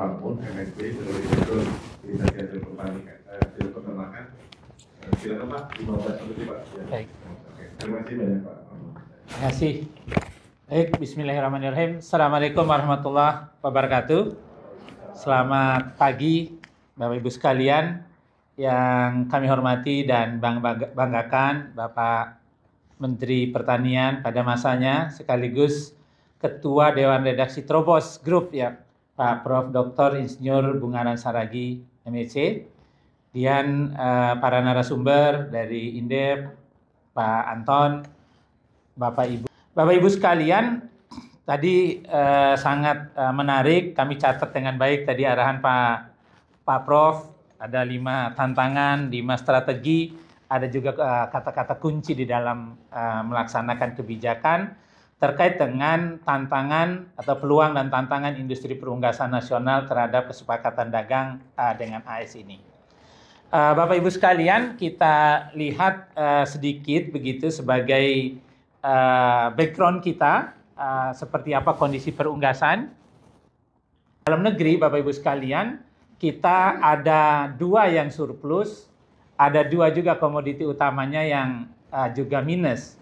Lampung, MSP, sebagai Direktur Instansi Hasil Peternakan. Silakan Pak, 15 menit Pak. Ya. Baik. Oke. Terima kasih banyak Pak. Terima kasih. Baik, bismillahirrahmanirrahim. Assalamualaikum warahmatullahi wabarakatuh. Selamat pagi Bapak Ibu sekalian yang kami hormati dan banggakan Bapak Menteri Pertanian pada masanya sekaligus Ketua Dewan Redaksi Trobos Group ya, Pak Prof. Dr. Insinyur Bungaran Saragi MEC, dan para narasumber dari Indef, Pak Anton, Bapak Ibu sekalian, tadi sangat menarik, kami catat dengan baik tadi arahan Pak Prof, ada 5 tantangan, 5 strategi, ada juga kata-kata kunci di dalam melaksanakan kebijakan terkait dengan tantangan atau peluang dan tantangan industri perunggasan nasional terhadap kesepakatan dagang dengan AS ini. Bapak Ibu sekalian, kita lihat sedikit begitu sebagai background kita, seperti apa kondisi perunggasan. Dalam negeri, Bapak Ibu sekalian, kita ada 2 yang surplus, ada 2 juga komoditi utamanya yang juga minus.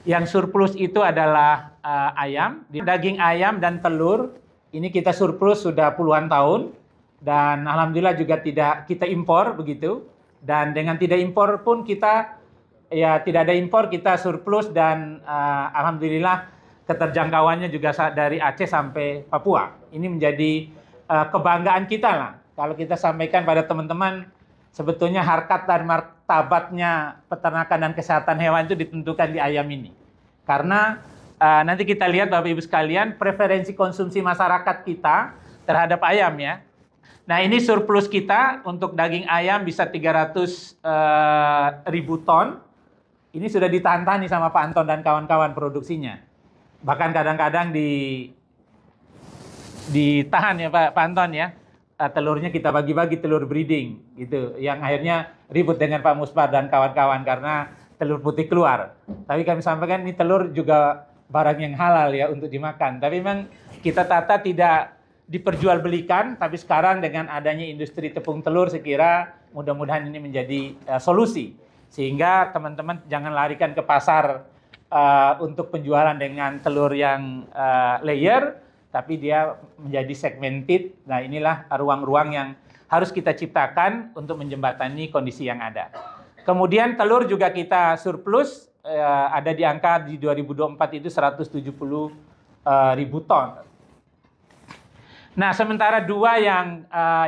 Yang surplus itu adalah ayam, daging ayam dan telur. Ini kita surplus sudah puluhan tahun. Dan alhamdulillah juga tidak kita impor begitu, dan dengan tidak impor pun kita tidak ada impor, kita surplus, dan alhamdulillah keterjangkauannya juga dari Aceh sampai Papua. Ini menjadi kebanggaan kita lah kalau kita sampaikan pada teman-teman, sebetulnya harkat dan martabatnya peternakan dan kesehatan hewan itu ditentukan di ayam ini. Karena nanti kita lihat Bapak Ibu sekalian preferensi konsumsi masyarakat kita terhadap ayam ya. Nah, ini surplus kita untuk daging ayam bisa 300 ribu ton. Ini sudah ditahan-tahan sama Pak Anton dan kawan-kawan produksinya. Bahkan kadang-kadang ditahan ya Pak Anton ya. Telurnya kita bagi-bagi telur breeding gitu. Yang akhirnya ribut dengan Pak Musbar dan kawan-kawan karena telur putih keluar. Tapi kami sampaikan ini telur juga barang yang halal ya untuk dimakan. Tapi memang kita tata tidak diperjualbelikan, tapi sekarang dengan adanya industri tepung telur, saya kira mudah-mudahan ini menjadi solusi. Sehingga teman-teman jangan larikan ke pasar untuk penjualan dengan telur yang layer, tapi dia menjadi segmented. Nah, inilah ruang-ruang yang harus kita ciptakan untuk menjembatani kondisi yang ada. Kemudian telur juga kita surplus, ada di angka di 2024 itu 170 ribu ton. Nah, sementara 2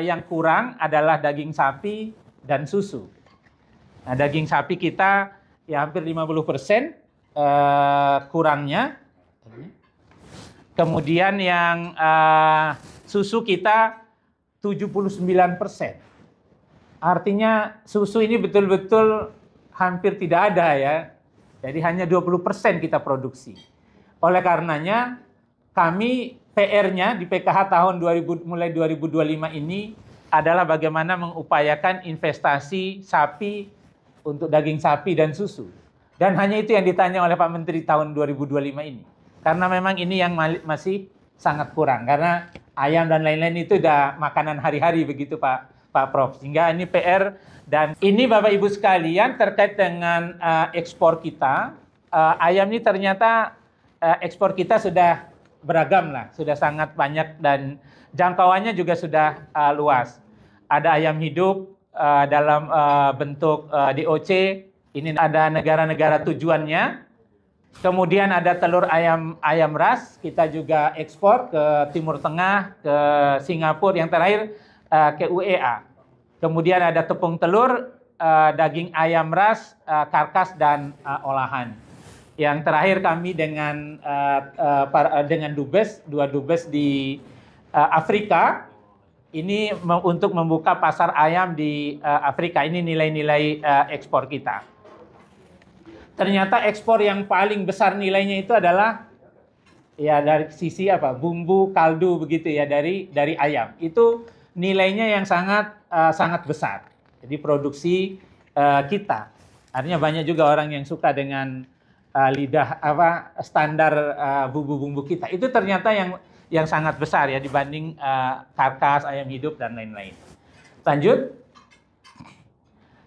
yang kurang adalah daging sapi dan susu. Nah, daging sapi kita ya hampir 50% kurangnya. Kemudian yang susu kita 79%. Artinya susu ini betul-betul hampir tidak ada ya. Jadi hanya 20% kita produksi. Oleh karenanya kami PR-nya di PKH tahun mulai 2025 ini adalah bagaimana mengupayakan investasi sapi untuk daging sapi dan susu. Dan hanya itu yang ditanya oleh Pak Menteri tahun 2025 ini. Karena memang ini yang masih sangat kurang. Karena ayam dan lain-lain itu udah makanan hari-hari begitu Pak Prof. Sehingga ini PR, dan ini Bapak Ibu sekalian terkait dengan ekspor kita. Ayam ini ternyata ekspor kita sudah beragam lah, sudah sangat banyak dan jangkauannya juga sudah luas. Ada ayam hidup dalam bentuk DOC, ini ada negara-negara tujuannya. Kemudian ada telur ayam ras, kita juga ekspor ke Timur Tengah, ke Singapura, yang terakhir ke UEA. Kemudian ada tepung telur, daging ayam ras, karkas, dan olahan. Yang terakhir kami dengan Dubes, 2 Dubes di Afrika, ini untuk membuka pasar ayam di Afrika. Ini nilai-nilai ekspor kita. Ternyata ekspor yang paling besar nilainya itu adalah ya dari sisi bumbu kaldu begitu ya, dari ayam. Itu nilainya yang sangat besar. Jadi produksi kita. Artinya banyak juga orang yang suka dengan lidah standar bumbu-bumbu kita. Itu ternyata yang sangat besar ya dibanding karkas, ayam hidup dan lain-lain. Lanjut.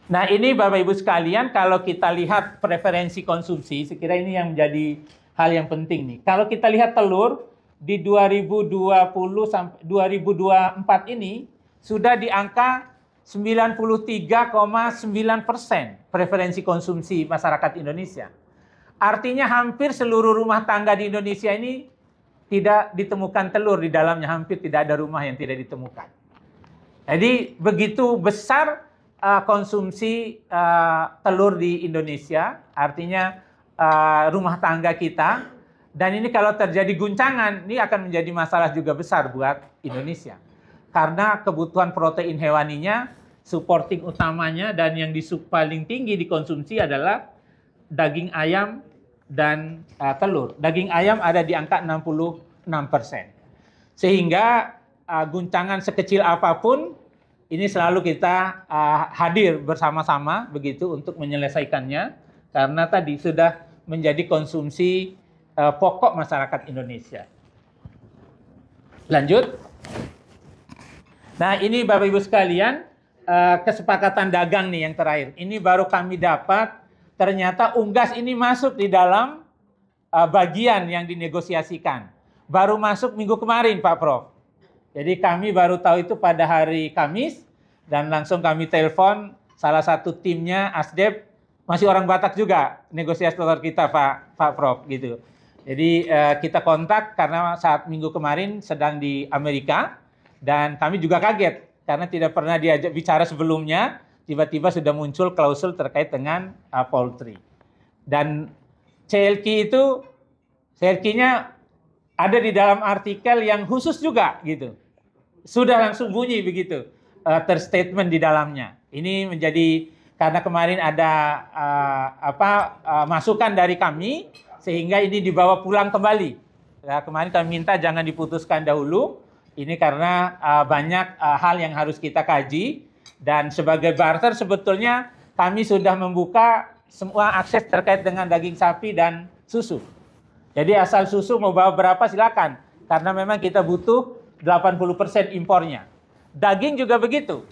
Nah, ini Bapak Ibu sekalian, kalau kita lihat preferensi konsumsi, saya kira ini yang menjadi hal yang penting nih. Kalau kita lihat telur di 2020 sampai 2024 ini sudah di angka 93,9% preferensi konsumsi masyarakat Indonesia. Artinya hampir seluruh rumah tangga di Indonesia ini tidak ditemukan telur di dalamnya, hampir tidak ada rumah yang tidak ditemukan. Jadi begitu besar konsumsi telur di Indonesia, artinya rumah tangga kita, dan ini kalau terjadi guncangan, ini akan menjadi masalah juga besar buat Indonesia. Karena kebutuhan protein hewaninya, supporting utamanya dan yang paling tinggi dikonsumsi adalah daging ayam dan telur. Daging ayam ada di angka 66%. Sehingga guncangan sekecil apapun, ini selalu kita hadir bersama-sama begitu untuk menyelesaikannya. Karena tadi sudah menjadi konsumsi pokok masyarakat Indonesia. Lanjut. Nah, ini Bapak Ibu sekalian, kesepakatan dagang nih yang terakhir. Ini baru kami dapat, ternyata unggas ini masuk di dalam bagian yang dinegosiasikan. Baru masuk minggu kemarin, Pak Prof. Jadi kami baru tahu itu pada hari Kamis, dan langsung kami telepon salah satu timnya, Asdep, masih orang Batak juga, negosiator kita, Pak Prof. Gitu. Jadi kita kontak karena saat minggu kemarin sedang di Amerika, dan kami juga kaget karena tidak pernah diajak bicara sebelumnya, tiba-tiba sudah muncul klausul terkait dengan poultry. Dan CLQ-nya ada di dalam artikel yang khusus juga gitu. Sudah langsung bunyi begitu, terstatement di dalamnya. Ini menjadi karena kemarin ada masukan dari kami, sehingga ini dibawa pulang kembali. Nah, kemarin kami minta jangan diputuskan dahulu. Ini karena banyak hal yang harus kita kaji, dan sebagai barter sebetulnya kami sudah membuka semua akses terkait dengan daging sapi dan susu. Jadi asal susu mau bawa berapa silakan, karena memang kita butuh 80% impornya. Daging juga begitu.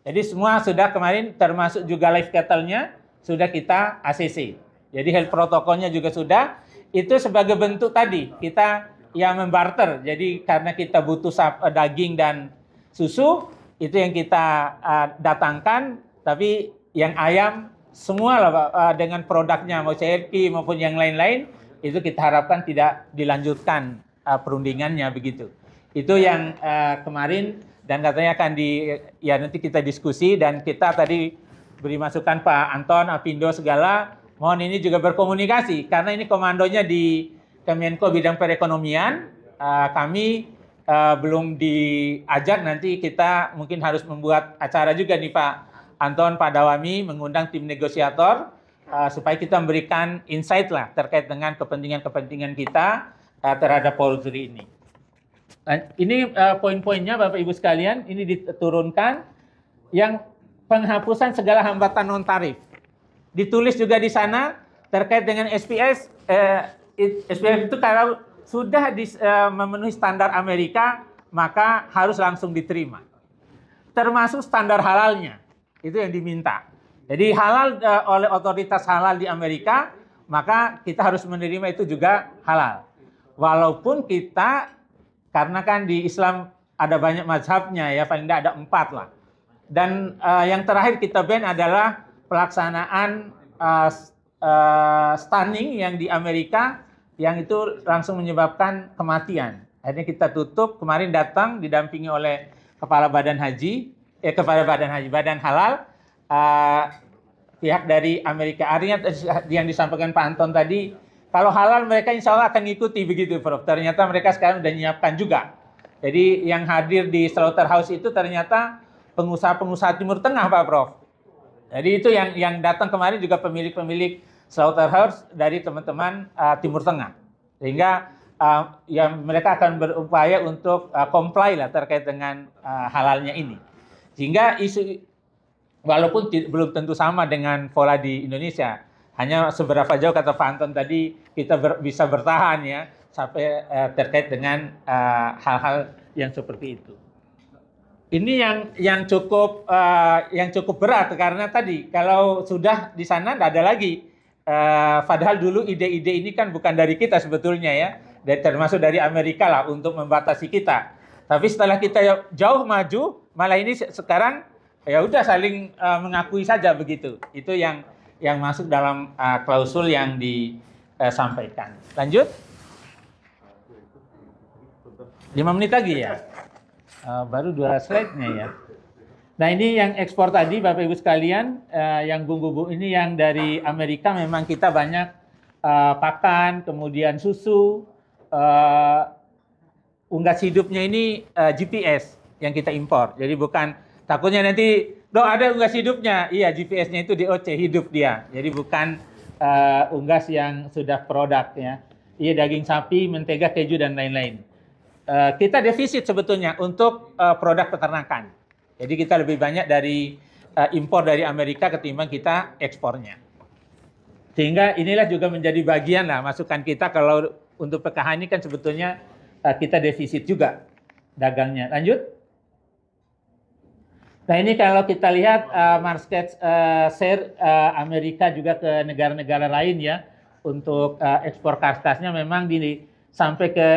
Jadi semua sudah kemarin, termasuk juga live cattle-nya sudah kita ACC. Jadi health protokolnya juga sudah. Itu sebagai bentuk tadi kita yang membarter. Jadi karena kita butuh daging dan susu, itu yang kita datangkan. Tapi yang ayam semua lah dengan produknya, mau CRP maupun yang lain-lain, itu kita harapkan tidak dilanjutkan perundingannya begitu. Itu yang kemarin, dan katanya akan nanti kita diskusi, dan kita tadi beri masukan Pak Anton, Apindo segala, mohon ini juga berkomunikasi, karena ini komandonya di Kemenko bidang perekonomian, kami belum diajak, nanti kita mungkin harus membuat acara juga nih Pak Anton, Pak Dawami, mengundang tim negosiator, supaya kita memberikan insight lah terkait dengan kepentingan-kepentingan kita terhadap poultry ini. Ini poin-poinnya Bapak Ibu sekalian, ini diturunkan yang penghapusan segala hambatan non tarif. Ditulis juga di sana terkait dengan SPS. SPS itu kalau sudah memenuhi standar Amerika, maka harus langsung diterima. Termasuk standar halalnya, itu yang diminta. Jadi halal oleh otoritas halal di Amerika, maka kita harus menerima itu juga halal. Walaupun kita, karena kan di Islam ada banyak mazhabnya ya, paling tidak ada 4 lah. Dan yang terakhir kita ban adalah pelaksanaan stunning yang di Amerika, yang itu langsung menyebabkan kematian. Akhirnya kita tutup, kemarin datang didampingi oleh Badan Halal, pihak dari Amerika. Artinya yang disampaikan Pak Anton tadi, kalau halal mereka insya Allah akan ngikuti begitu, Prof. Ternyata mereka sekarang sudah menyiapkan juga. Jadi yang hadir di slaughterhouse itu ternyata pengusaha-pengusaha Timur Tengah, Pak Prof. Jadi itu yang datang kemarin juga pemilik-pemilik slaughterhouse dari teman-teman Timur Tengah. Sehingga yang mereka akan berupaya untuk comply lah terkait dengan halalnya ini. Sehingga isu, walaupun belum tentu sama dengan pola di Indonesia, hanya seberapa jauh kata Pak Anton tadi kita bisa bertahan ya. sampai terkait dengan hal-hal yang seperti itu. Ini yang cukup berat karena tadi kalau sudah di sana tidak ada lagi. Padahal dulu ide-ide ini kan bukan dari kita sebetulnya ya, termasuk dari Amerika lah untuk membatasi kita. Tapi setelah kita jauh maju, malah ini sekarang ya udah saling mengakui saja begitu. Itu yang masuk dalam klausul yang disampaikan. Lanjut. 5 menit lagi ya. Baru 2 slide-nya ya. Nah ini yang ekspor tadi Bapak Ibu sekalian, yang bumbu-bumbu ini yang dari Amerika memang kita banyak pakan, kemudian susu, unggas hidupnya ini GPS yang kita impor. Jadi bukan takutnya nanti, ada unggas hidupnya. Iya, GPS-nya itu DOC, hidup dia. Jadi bukan unggas yang sudah produk ya. Iya, daging sapi, mentega, keju dan lain-lain. Kita defisit sebetulnya untuk produk peternakan. Jadi kita lebih banyak dari impor dari Amerika ketimbang kita ekspornya. Sehingga inilah juga menjadi bagian lah masukan kita kalau untuk PKH ini kan sebetulnya kita defisit juga dagangnya. Lanjut. Nah ini kalau kita lihat market share Amerika juga ke negara-negara lain ya untuk ekspor karkasnya memang sampai ke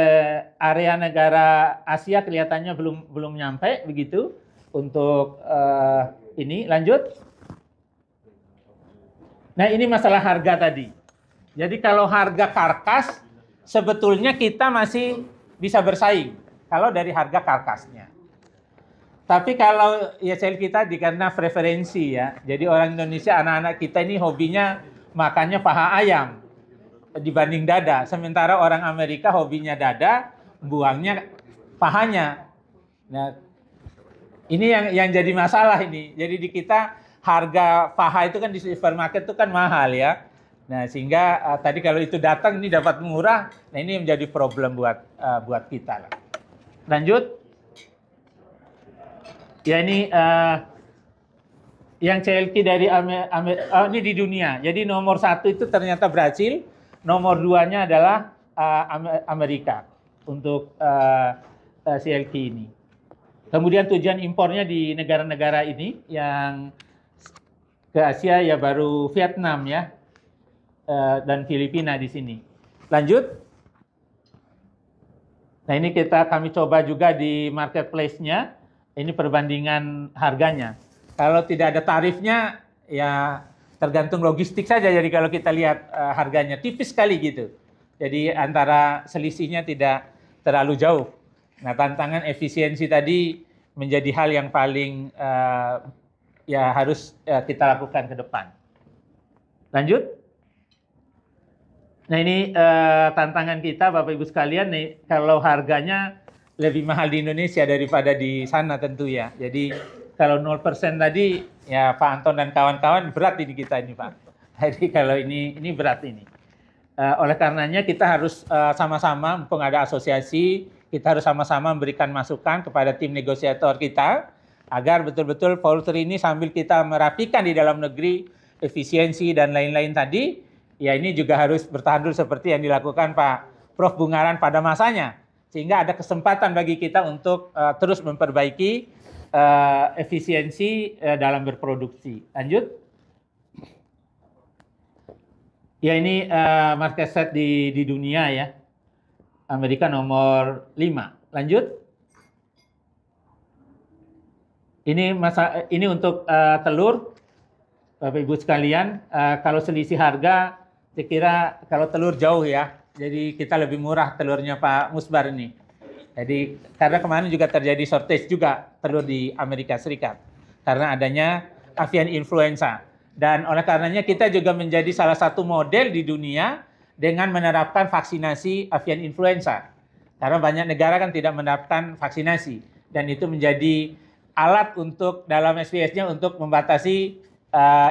area negara Asia kelihatannya belum nyampe begitu untuk ini. Lanjut. Nah ini masalah harga tadi. Jadi kalau harga karkas sebetulnya kita masih bisa bersaing kalau dari harga karkasnya. Tapi kalau ISL kita karena preferensi ya. Jadi orang Indonesia, anak-anak kita ini hobinya makannya paha ayam dibanding dada. Sementara orang Amerika hobinya dada, buangnya pahanya. Nah, ini yang jadi masalah ini. Jadi di kita harga paha itu kan di supermarket itu kan mahal ya. Nah, sehingga tadi kalau itu datang ini dapat murah, nah ini menjadi problem buat kita lah. Lanjut. Ya ini yang CLQ dari ini di dunia. Jadi nomor 1 itu ternyata Brasil, nomor 2-nya adalah Amerika untuk CLQ ini. Kemudian tujuan impornya di negara-negara ini yang ke Asia ya baru Vietnam ya dan Filipina di sini. Lanjut. Nah ini kami coba juga di marketplace-nya. Ini perbandingan harganya. Kalau tidak ada tarifnya, ya tergantung logistik saja. Jadi kalau kita lihat harganya tipis sekali gitu. Jadi antara selisihnya tidak terlalu jauh. Nah tantangan efisiensi tadi menjadi hal yang paling ya harus kita lakukan ke depan. Lanjut. Nah ini tantangan kita Bapak Ibu sekalian nih, kalau harganya lebih mahal di Indonesia daripada di sana tentu ya. Jadi kalau 0% tadi ya Pak Anton dan kawan-kawan berat ini kita ini Pak. Jadi kalau ini berat ini. Oleh karenanya kita harus sama-sama, mumpung ada asosiasi, kita harus sama-sama memberikan masukan kepada tim negosiator kita agar betul-betul poultry ini sambil kita merapikan di dalam negeri efisiensi dan lain-lain tadi, ya ini juga harus bertahan dulu seperti yang dilakukan Pak Prof. Bungaran pada masanya. Sehingga ada kesempatan bagi kita untuk terus memperbaiki efisiensi dalam berproduksi. Lanjut. Ya ini market share di dunia ya. Amerika nomor 5. Lanjut. Ini untuk telur. Bapak Ibu sekalian, kalau selisih harga, saya kira kalau telur jauh ya. Jadi kita lebih murah telurnya Pak Musbar ini. Jadi karena kemarin juga terjadi shortage juga telur di Amerika Serikat karena adanya avian influenza. Dan oleh karenanya kita juga menjadi salah satu model di dunia dengan menerapkan vaksinasi avian influenza. Karena banyak negara kan tidak menerapkan vaksinasi dan itu menjadi alat untuk dalam SPS-nya untuk membatasi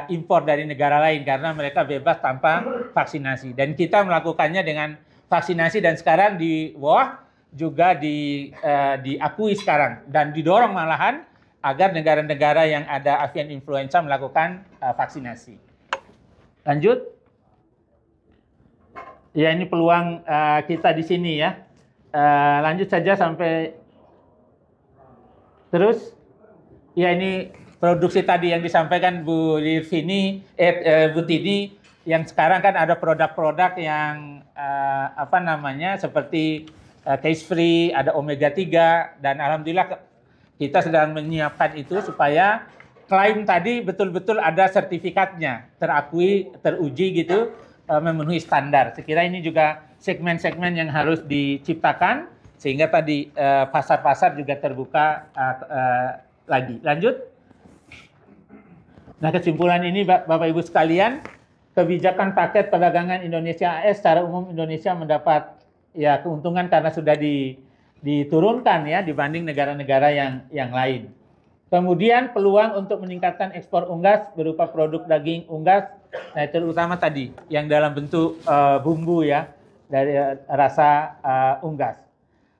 impor dari negara lain karena mereka bebas tanpa vaksinasi. Dan kita melakukannya dengan vaksinasi dan sekarang di bawah juga diakui sekarang dan didorong malahan agar negara-negara yang ada avian influenza melakukan vaksinasi. Lanjut. Ya, ini peluang kita di sini ya. Lanjut saja sampai terus. Ya, ini produksi tadi yang disampaikan Bu Lirvini, Bu Tidi, yang sekarang kan ada produk-produk yang seperti case free, ada omega 3, dan alhamdulillah kita sedang menyiapkan itu supaya klaim tadi betul-betul ada sertifikatnya, terakui, teruji gitu, memenuhi standar. Sekira ini juga segmen-segmen yang harus diciptakan sehingga tadi pasar-pasar juga terbuka lagi. Lanjut. Nah, kesimpulan ini Bapak Ibu sekalian, kebijakan paket perdagangan Indonesia AS secara umum Indonesia mendapat ya keuntungan karena sudah diturunkan ya dibanding negara-negara yang lain. Kemudian peluang untuk meningkatkan ekspor unggas berupa produk daging unggas, nah terutama tadi yang dalam bentuk bumbu ya dari rasa unggas.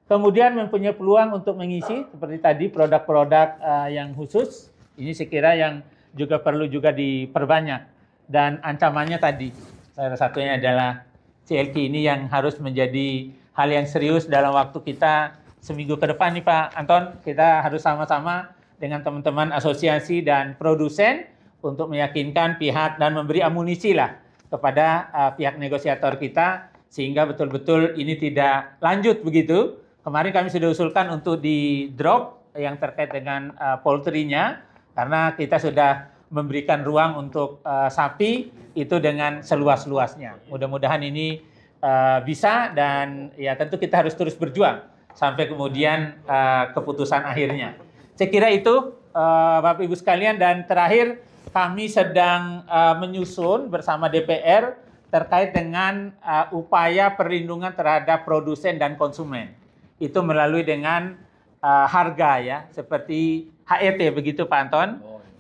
Kemudian mempunyai peluang untuk mengisi seperti tadi produk-produk yang khusus. Ini sekira yang juga perlu juga diperbanyak. Dan ancamannya tadi salah satunya adalah CLQ ini yang harus menjadi hal yang serius dalam waktu kita seminggu ke depan nih Pak Anton. Kita harus sama-sama dengan teman-teman asosiasi dan produsen untuk meyakinkan pihak dan memberi amunisi lah kepada pihak negosiator kita sehingga betul-betul ini tidak lanjut begitu. Kemarin kami sudah usulkan untuk di drop yang terkait dengan poultry-nya karena kita sudah memberikan ruang untuk sapi itu dengan seluas-luasnya. Mudah-mudahan ini bisa dan ya tentu kita harus terus berjuang sampai kemudian keputusan akhirnya. Saya kira itu Bapak Ibu sekalian, dan terakhir kami sedang menyusun bersama DPR terkait dengan upaya perlindungan terhadap produsen dan konsumen. Itu melalui dengan harga ya, seperti HET begitu Pak Anton.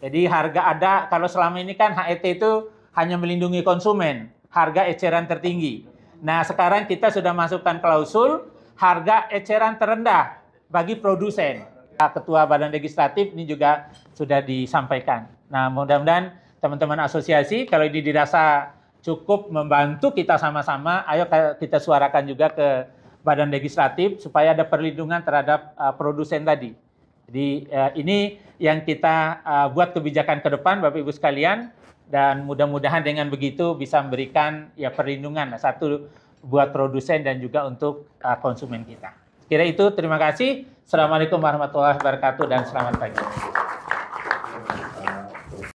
Jadi harga ada, kalau selama ini kan HET itu hanya melindungi konsumen, harga eceran tertinggi. Nah sekarang kita sudah masukkan klausul harga eceran terendah bagi produsen. Ketua Badan Legislatif ini juga sudah disampaikan. Nah mudah-mudahan teman-teman asosiasi kalau ini dirasa cukup membantu kita sama-sama, ayo kita suarakan juga ke Badan Legislatif supaya ada perlindungan terhadap produsen tadi. Jadi ini yang kita buat kebijakan ke depan Bapak Ibu sekalian, dan mudah-mudahan dengan begitu bisa memberikan ya perlindungan satu buat produsen dan juga untuk konsumen kita. Kira itu, terima kasih. Assalamualaikum warahmatullahi wabarakatuh dan selamat pagi.